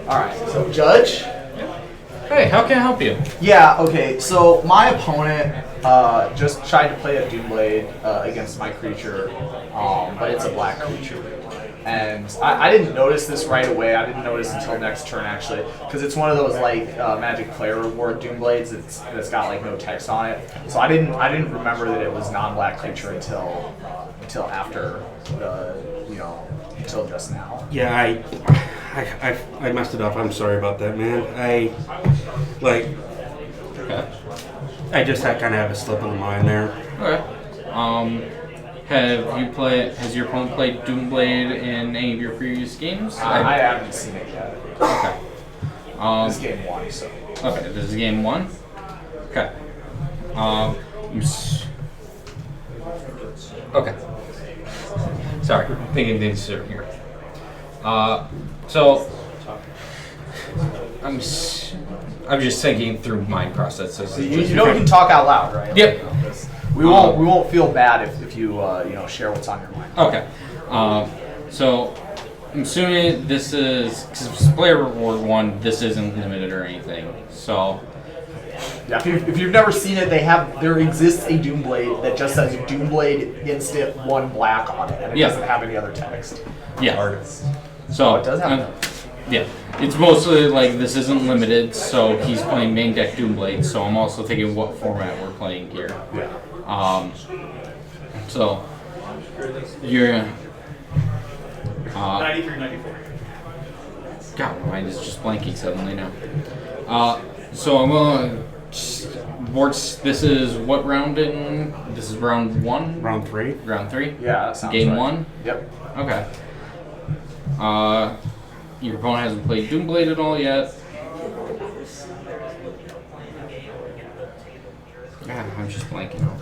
All right. So, Judge. Hey, how can I help you? Yeah. Okay. So my opponent just tried to play a Doomblade against my creature, but it's a black creature. And I didn't notice this right away. I didn't notice until next turn actually, because it's one of those like Magic Player Reward Doomblades that's got like no text on it. So I didn't remember that it was non-black creature until after until just now. Yeah, I messed it up. I'm sorry about that, man. I just kind of have a slip of the mind there. Okay. Has your opponent played Doomblade in any of your previous games? I haven't seen it yet. Okay. This is game 1, so. Okay, this is game 1? Okay. Okay. Sorry, thinking things through here. So I'm just thinking through mind processes. So you can talk out loud, right? Yep. We won't feel bad if you share what's on your mind. Okay. So I'm assuming this is because it's player reward 1. This isn't limited or anything. So yeah, if you've never seen it, there exists a Doomblade that just says Doomblade instant 1 black on it, and it doesn't have any other text. Yeah. Artists. So it does have yeah, it's mostly like this isn't limited, so he's playing main deck Doomblade. So I'm also thinking what format we're playing here. Yeah. So you're 93, 94. God, my mind is just blanking suddenly now. So I'm gonna Borts. This is what round in? This is round 1. Round 3. Round 3. Yeah, that sounds Game right. 1. Yep. Okay. Your opponent hasn't played Doomblade at all yet. God, I'm just blanking out.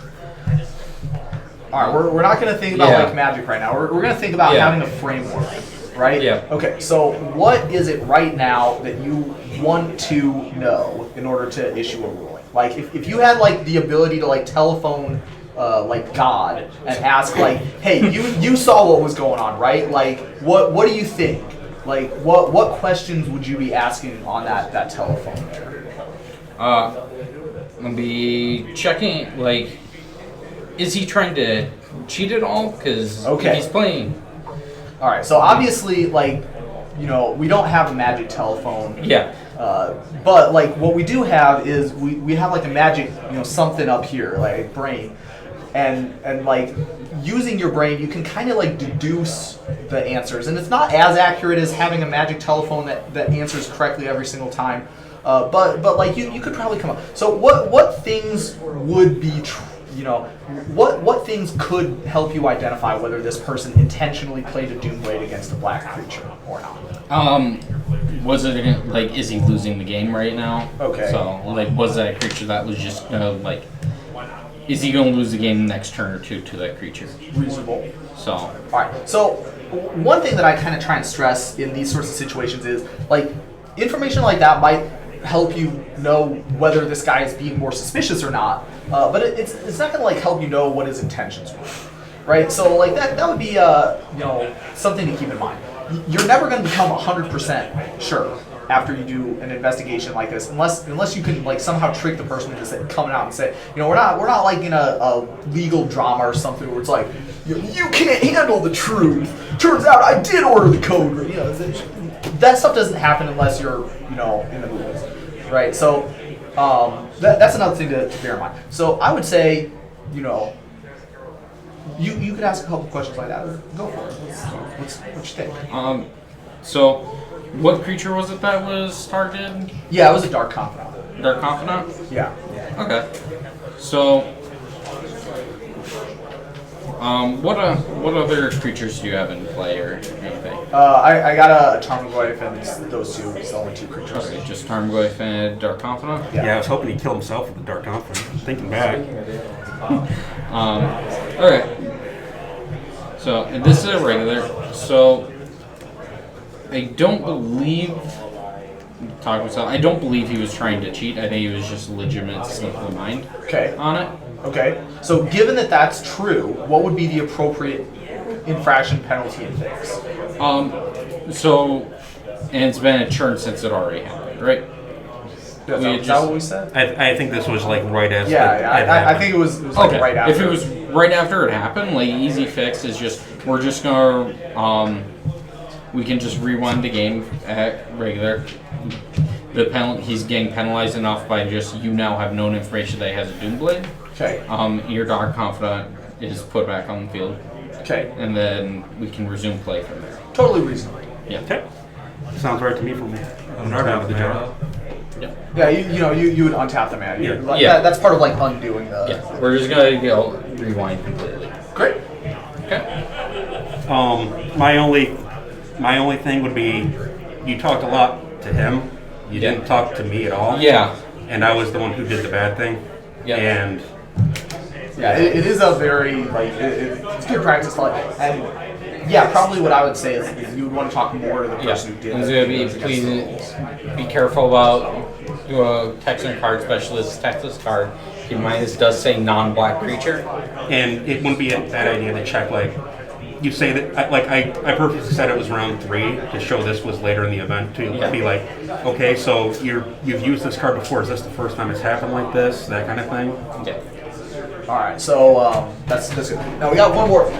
All right, we're not going to think about like Magic right now. We're going to think about having a framework, right? Yeah. Okay, so what is it right now that you want to know in order to issue a ruling? Like, if you had like the ability to like telephone like God and ask like, hey, you saw what was going on, right? Like, what do you think? Like, what questions would you be asking on that telephone there? I'll be checking, like, is he trying to cheat at all? Because he's playing. All right, so obviously, like, we don't have a Magic telephone. Yeah. But like, what we do have is we have like a Magic, something up here, like brain, and like using your brain, you can kind of like deduce the answers, and it's not as accurate as having a Magic telephone that answers correctly every single time. But like you could probably come up. So what things would be what things could help you identify whether this person intentionally played a Doomblade against a black creature or not? Was it like, is he losing the game right now? Okay. So like, was that a creature that was just like, is he going to lose the game next turn or two to that creature? Reasonable. So. All right. So one thing that I kind of try and stress in these sorts of situations is like information like that might help you know whether this guy is being more suspicious or not, but it's not going to like help you know what his intentions were, right? So like that would be something to keep in mind. You're never going to become 100% sure after you do an investigation like this, unless you can like somehow trick the person into coming out and say, we're not like in a legal drama or something where it's like you can't handle the truth. Turns out I did order the code. That stuff doesn't happen unless you're in the movies, right? So that's another thing to bear in mind. So I would say, you could ask a couple questions like that. Go for it. What you think? So what creature was it that was targeted? Yeah, it was a Dark Confidant. Dark Confidant? Yeah. Okay. So what other creatures do you have in play or anything? I got a Tarmogoyf and those two. It's the only 2 creatures. Okay, just Tarmogoyf and Dark Confidant? Yeah, I was hoping he'd kill himself with the Dark Confidant. Thinking back. Alright. So, and this is a regular. So, I don't believe I don't believe he was trying to cheat. I think he was just a legitimate slip of the mind on it. Okay. So given that that's true, what would be the appropriate infraction penalty and fix? So And it's been a churn since it already happened, right? Is that what we said? I think this was like right as I think it was like Okay. right after. If it was right after it happened, like easy fix is just we're just gonna we can just rewind the game at regular. He's getting penalized enough by just you now have known information that he has a Doom Blade. Okay. Your Dark Confidant is put back on the field. Okay. And then we can resume play from there. Totally reasonable. Yeah. Okay. Sounds right to me from there. I'm not out of the job. Yeah, you would untap the man. Yeah. That's part of like undoing the. Yeah. We're just gonna rewind completely. Great. Okay. My only thing would be, you talked a lot to him. You didn't talk to me at all. Yeah. And I was the one who did the bad thing. Yeah. And Yeah, it is a very like it's good practice to like, and yeah, probably what I would say is you would want to talk more to the person who did It's it. gonna be please be careful about texting a card specialist. Text this card. Keep in mind this does say non-black creature. And it wouldn't be a bad idea to check, like, you say that, I purposely said it was round 3 to show this was later in the event, to be like, okay, so you've used this card before, is this the first time it's happened like this, that kind of thing? Yeah. All right, so that's good. Now we got one more.